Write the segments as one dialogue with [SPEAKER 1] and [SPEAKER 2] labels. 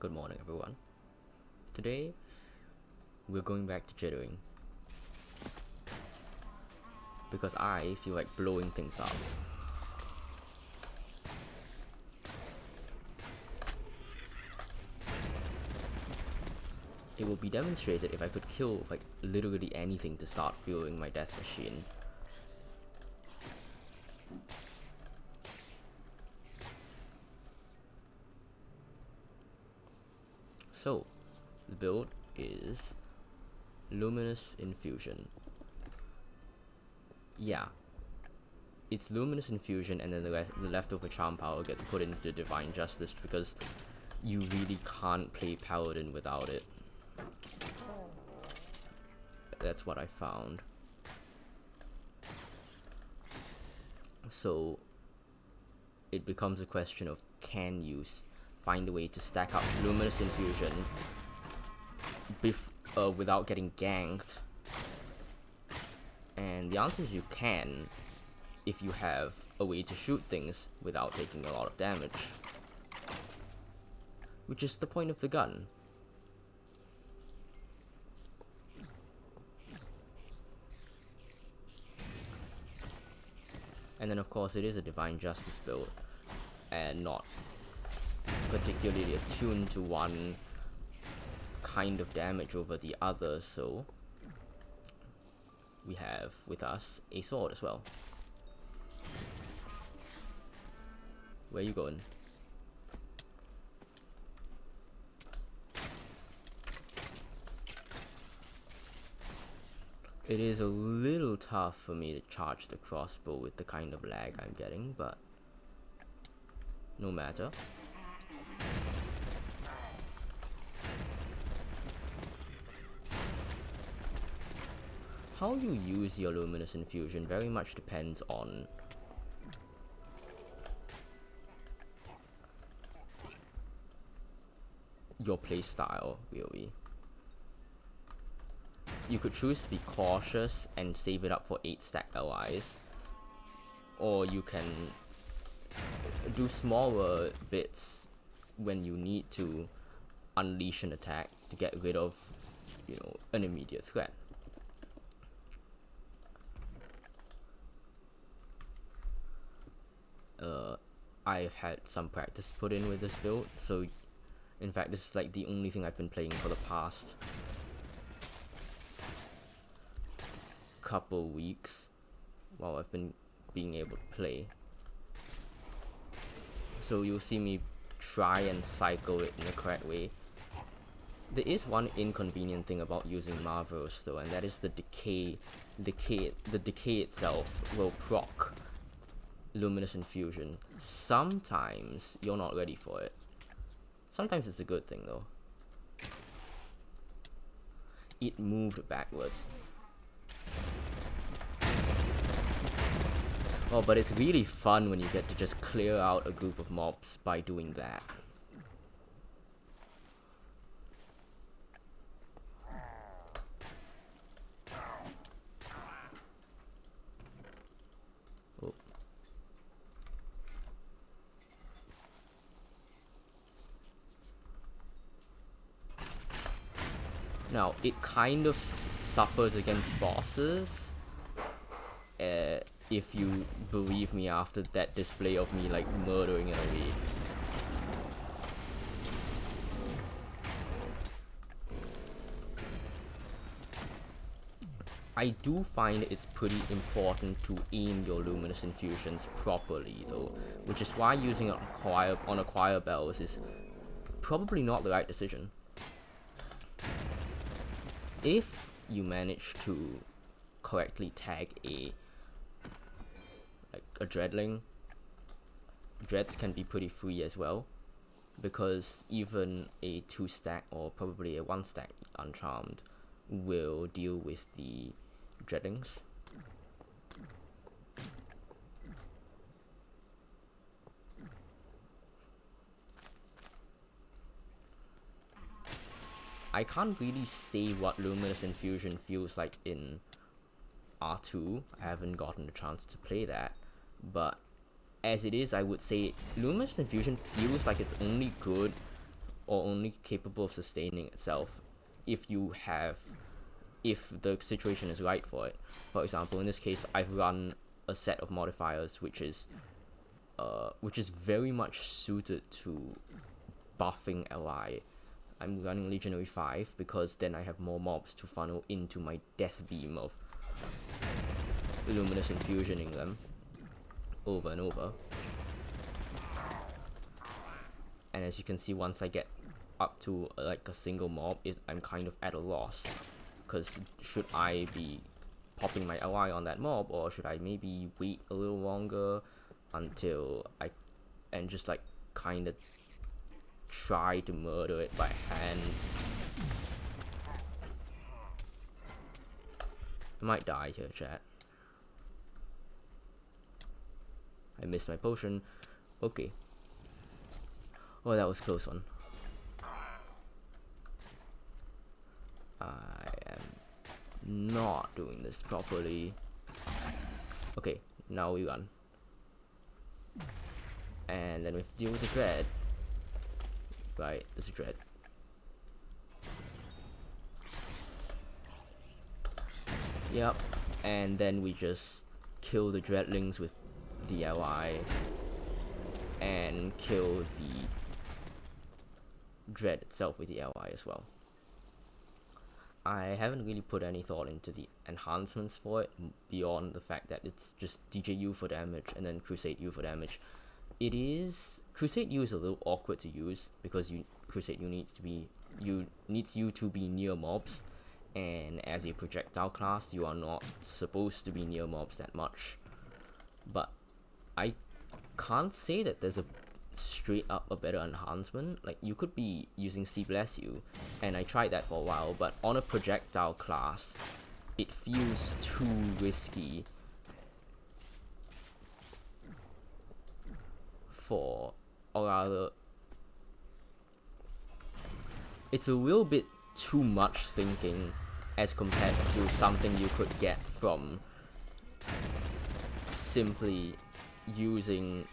[SPEAKER 1] Good morning, everyone. Today, we're going back to Chittering because I feel like blowing things up. It will be demonstrated if I could kill like literally anything to start fueling my death machine. So, the build is Luminous Infusion. Yeah, it's Luminous Infusion, and then the leftover charm power gets put into Divine Justice because you really can't play Paladin without it. That's what I found. So it becomes a question of, can you find a way to stack up Luminous Infusion without getting ganked? And the answer is you can, if you have a way to shoot things without taking a lot of damage, which is the point of the gun. And then of course it is a Divine Justice build, and not particularly attuned to one kind of damage over the other, so we have with us a sword as well. Where you going? It is a little tough for me to charge the crossbow with the kind of lag I'm getting, but no matter. How you use your Luminous Infusion very much depends on your playstyle, really. You could choose to be cautious and save it up for 8-stack allies, or you can do smaller bits when you need to unleash an attack to get rid of, an immediate threat. I've had some practice put in with this build, so in fact this is like the only thing I've been playing for the past couple weeks while I've been being able to play. So you'll see me try and cycle it in the correct way. There is one inconvenient thing about using Marvels though, and that is the decay. The decay itself will proc Luminous Infusion. Sometimes you're not ready for it. Sometimes it's a good thing though. It moved backwards. Oh, but it's really fun when you get to just clear out a group of mobs by doing that. Oh. Now, it kind of suffers against bosses. If you believe me after that display of me like murdering it away. I do find it's pretty important to aim your Luminous Infusions properly though, which is why using it on acquire bells is probably not the right decision. If you manage to correctly tag a dreadling, dreads can be pretty free as well, because even a 2-stack or probably a 1-stack uncharmed will deal with the dreadlings. I can't really say what Luminous Infusion feels like in R2. I haven't gotten the chance to play that, but as it is, I would say Luminous Infusion feels like it's only good or only capable of sustaining itself if the situation is right for it. For example, in this case, I've run a set of modifiers which is very much suited to buffing ally. I'm running Legionary 5 because then I have more mobs to funnel into my death beam of Luminous infusioning them over and over. And as you can see, once I get up to like a single mob, I'm kind of at a loss, because should I be popping my ally on that mob, or should I maybe wait a little longer until and just like kind of try to murder it by hand. I might die here, chat. I missed my potion. Okay. Oh, that was a close one. I am not doing this properly. Okay, now we run. And then we have to deal with the dread. Right, there's a dread. Yep, and then we just kill the dreadlings with the ally and kill the dread itself with the ally as well. I haven't really put any thought into the enhancements for it beyond the fact that it's just DJU for damage and then Crusade U for damage. Crusade U is a little awkward to use because Crusade U needs you to be near mobs, and as a projectile class you are not supposed to be near mobs that much. But I can't say that there's a straight up a better enhancement. Like, you could be using C Bless You, and I tried that for a while, but on a projectile class it feels too risky or rather, it's a little bit too much thinking as compared to something you could get from simply using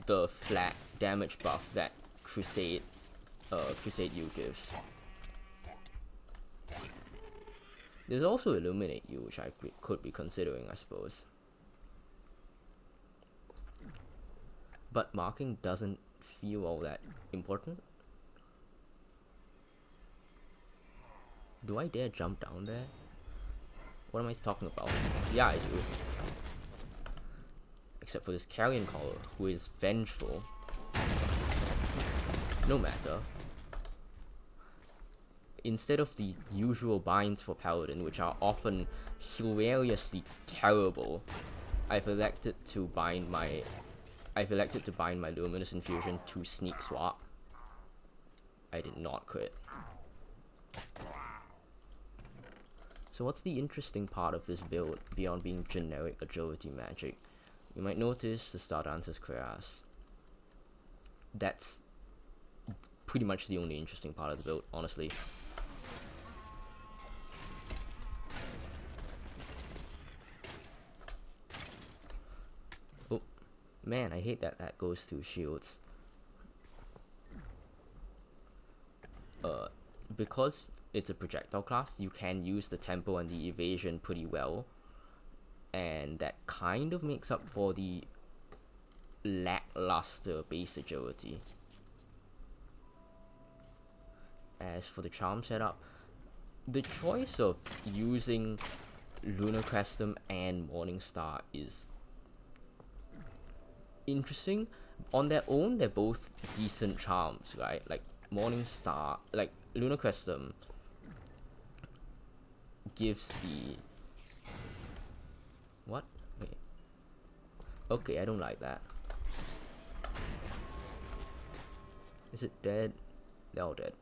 [SPEAKER 1] the flat damage buff that Crusade U gives. There's also Illuminate U, which I could be considering, I suppose. But marking doesn't feel all that important. Do I dare jump down there? What am I talking about? Yeah, I do. Except for this Carrion Caller, who is vengeful. No matter. Instead of the usual binds for Paladin, which are often hilariously terrible, I've elected to bind my Luminous Infusion to Sneak Swap. I did not quit. So what's the interesting part of this build beyond being generic agility magic? You might notice the Star Dancer's Cuirass. That's pretty much the only interesting part of the build, honestly. Oh, man, I hate that that goes through shields. Because it's a projectile class, you can use the tempo and the evasion pretty well, and that kind of makes up for the lackluster base agility. As for the charm setup, the choice of using Lunar Crestum and Morningstar is interesting. On their own, they're both decent charms, right? Like Morningstar, like Lunar Crestum gives the what? Wait. Okay, I don't like that. Is it dead? They're all dead.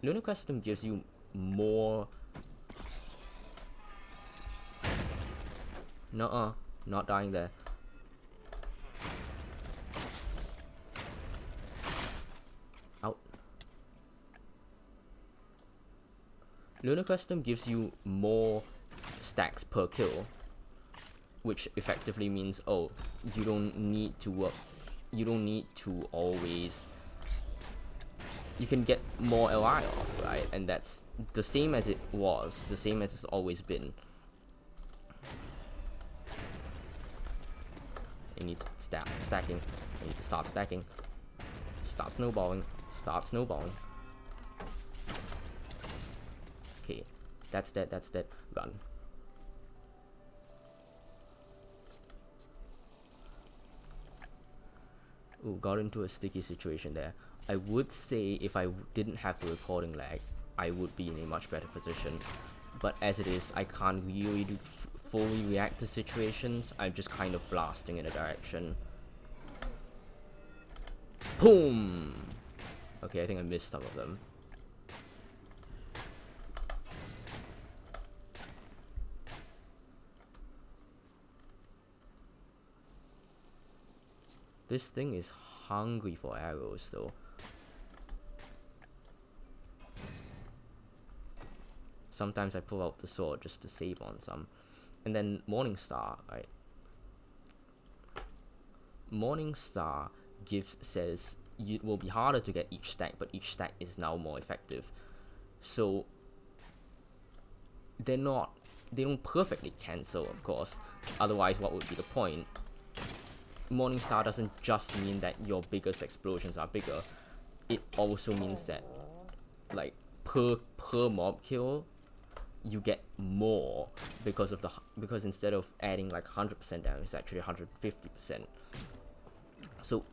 [SPEAKER 1] Lunar Crestum gives you more. Nuh-uh, not dying there. Out. Lunar Crestum gives you more stacks per kill, which effectively means, oh, you don't need to always you can get more LI off, right? And that's the same as it was, the same as it's always been. You need to stacking. You need to start stacking. Start snowballing. Start snowballing. Okay, that's dead. That's dead. Run. Ooh, got into a sticky situation there. I would say if I didn't have the recording lag, I would be in a much better position. But as it is, I can't really fully react to situations. I'm just kind of blasting in a direction. Boom! Okay, I think I missed some of them. This thing is hungry for arrows though. Sometimes I pull out the sword just to save on some. And then Morningstar, right? Morningstar says it will be harder to get each stack, but each stack is now more effective. So they don't perfectly cancel, of course. Otherwise, what would be the point? Morningstar doesn't just mean that your biggest explosions are bigger. It also means that, like, per mob kill, you get more because instead of adding like 100% damage, it's actually 150%. So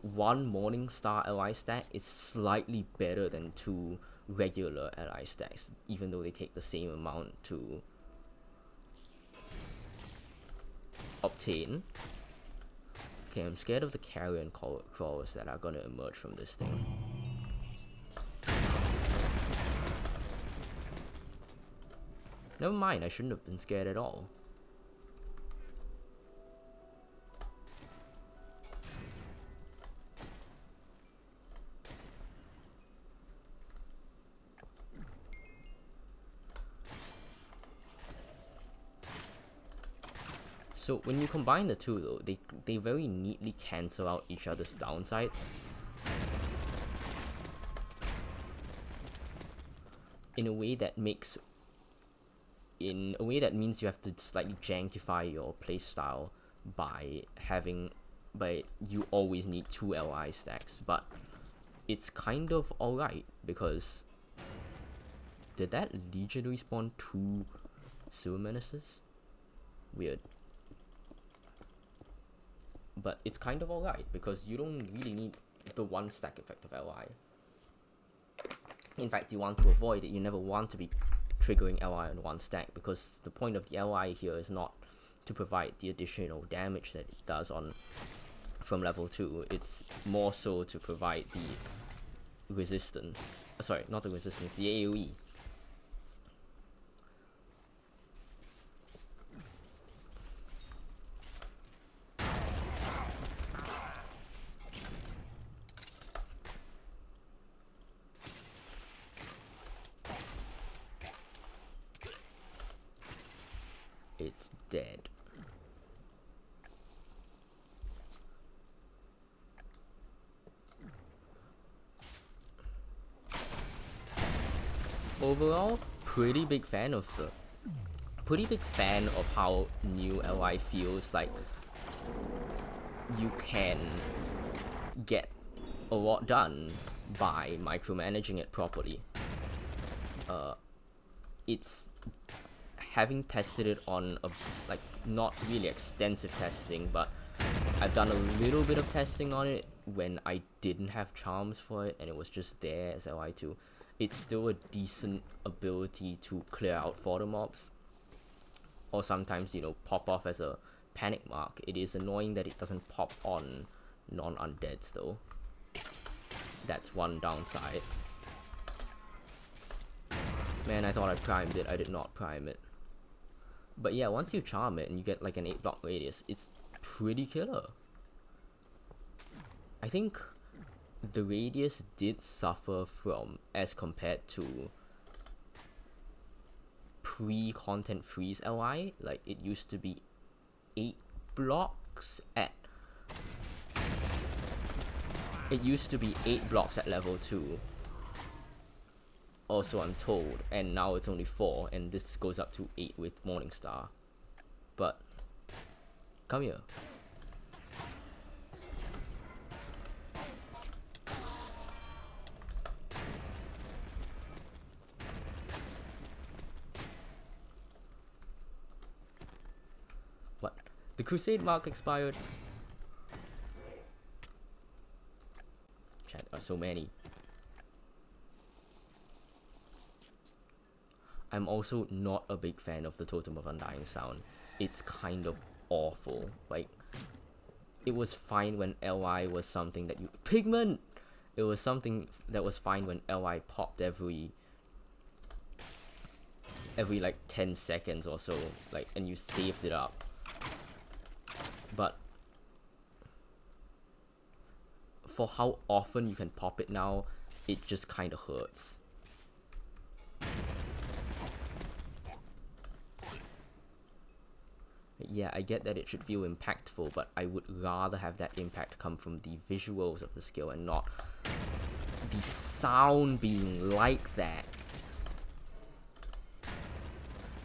[SPEAKER 1] one Morningstar LI stack is slightly better than 2 regular LI stacks, even though they take the same amount to obtain. Okay, I'm scared of the carrion crawlers that are gonna emerge from this thing. Never mind, I shouldn't have been scared at all. So when you combine the two though, they very neatly cancel out each other's downsides. In a way that means you have to slightly jankify your playstyle by you always need 2 LI stacks, but it's kind of alright because did that Legion respawn 2 Sewer Menaces? Weird. But it's kind of alright because you don't really need the 1 stack effect of LI. In fact, you want to avoid it. You never want to be triggering LI on 1 stack because the point of the LI here is not to provide the additional damage that it does from level 2. It's more so to provide the resistance. Sorry, not the resistance, the AoE. It's dead. Overall, pretty big fan of how new LI feels. Like you can get a lot done by micromanaging it properly. It's having tested it on like not really extensive testing, but I've done a little bit of testing on it when I didn't have charms for it and it was just there as LI2. It's still a decent ability to clear out fodder mobs, or sometimes, you know, pop off as a panic mark. It is annoying that it doesn't pop on non-undeads though. That's one downside. Man, I thought I primed it. I did not prime it. But yeah, once you charm it and you get like an 8 block radius, it's pretty killer. I think the radius did suffer from, as compared to pre-content freeze LI, like it used to be 8 blocks at It used to be 8 blocks at level 2. Also, I'm told, and now it's only 4, and this goes up to 8 with Morningstar. But come here. What? The Crusade mark expired. Chat, are so many. I'm also not a big fan of the Totem of Undying sound. It's kind of awful. Like, it was fine when LI was something that you... Pigment! It was something that was fine when LI popped every like 10 seconds or so, like, and you saved it up. But for how often you can pop it now, it just kind of hurts. Yeah, I get that it should feel impactful, but I would rather have that impact come from the visuals of the skill and not the sound being like that.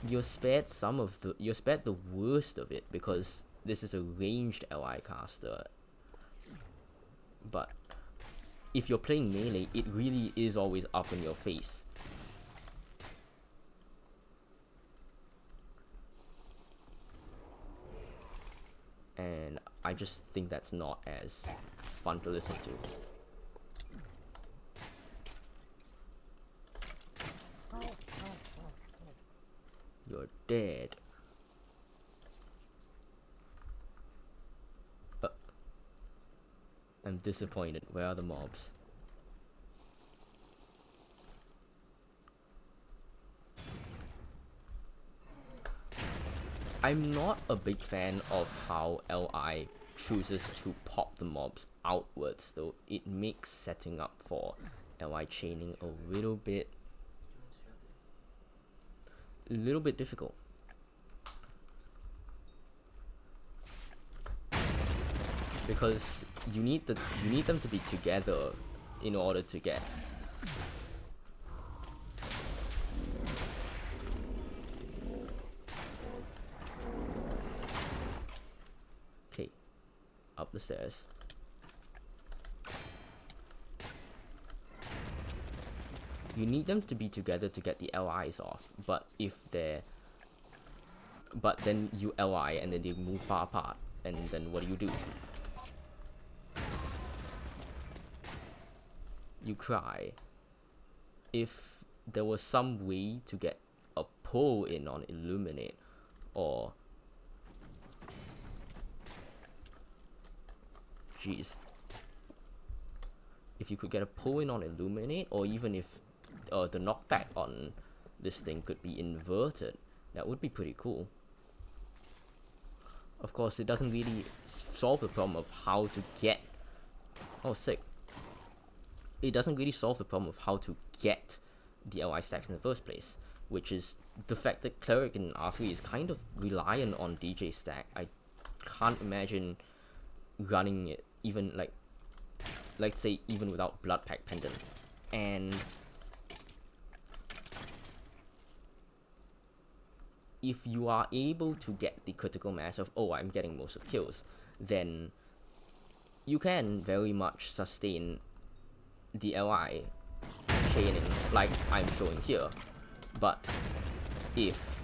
[SPEAKER 1] You're spared the worst of it because this is a ranged LI caster. But if you're playing melee, it really is always up in your face. And I just think that's not as fun to listen to. You're dead. I'm disappointed. Where are the mobs? I'm not a big fan of how LI chooses to pop the mobs outwards, though. It makes setting up for LI chaining a little bit difficult. Because you need them to be together in order to get. Okay, up the stairs. You need them to be together to get the LIs off, but then you LI and then they move far apart, and then what do? You cry. If there was some way to get a pull in on Illuminate, or jeez, if you could get a pull in on Illuminate, or even if the knockback on this thing could be inverted, that would be pretty cool. Of course, it doesn't really solve the problem of how to get... Oh, sick. It doesn't really solve the problem of how to get the LI stacks in the first place, which is the fact that Cleric in R3 is kind of reliant on DJ stack. I can't imagine running it even like, let's say, even without Blood Pact Pendant. And if you are able to get the critical mass of, oh, I'm getting most of the kills, then you can very much sustain the LI chaining like I'm showing here. But if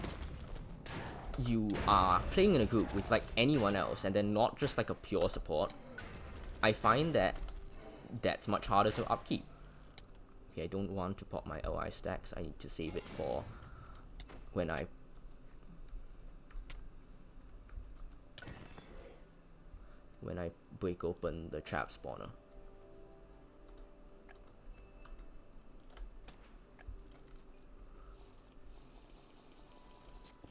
[SPEAKER 1] you are playing in a group with like anyone else and then not just like a pure support, I find that that's much harder to upkeep. Okay, I don't want to pop my LI stacks. I need to save it for when I break open the trap spawner.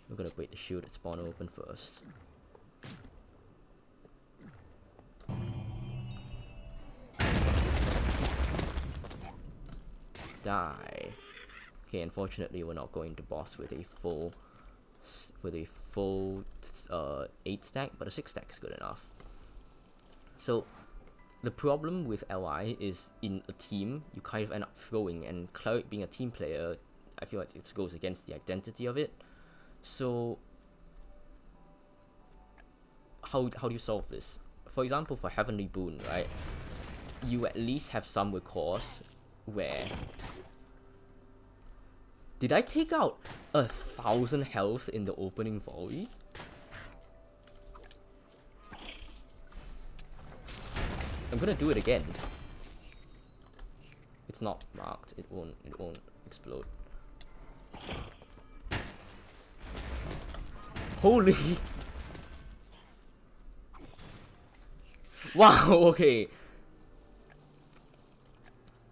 [SPEAKER 1] We're gonna break the shield at spawner open first. Die. Okay, unfortunately we're not going to boss with a full 8 stack, but a 6 stack is good enough. So the problem with LI is in a team you kind of end up throwing, and Cleric being a team player, I feel like it goes against the identity of it. So how do you solve this? For example, for Heavenly Boon, right, you at least have some recourse where... Did I take out 1,000 health in the opening volley? I'm gonna do it again. It's not marked. It won't explode. Holy! Wow, okay.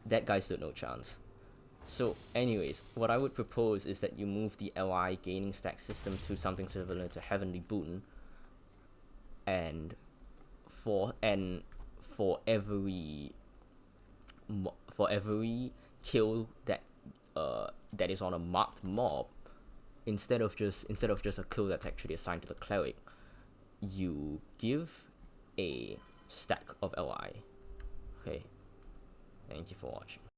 [SPEAKER 1] That guy stood no chance. So anyways, what I would propose is that you move the LI gaining stack system to something similar to Heavenly Boon, and for every kill that that is on a marked mob, instead of just a kill that's actually assigned to the Cleric, you give a stack of LI. Okay, thank you for watching.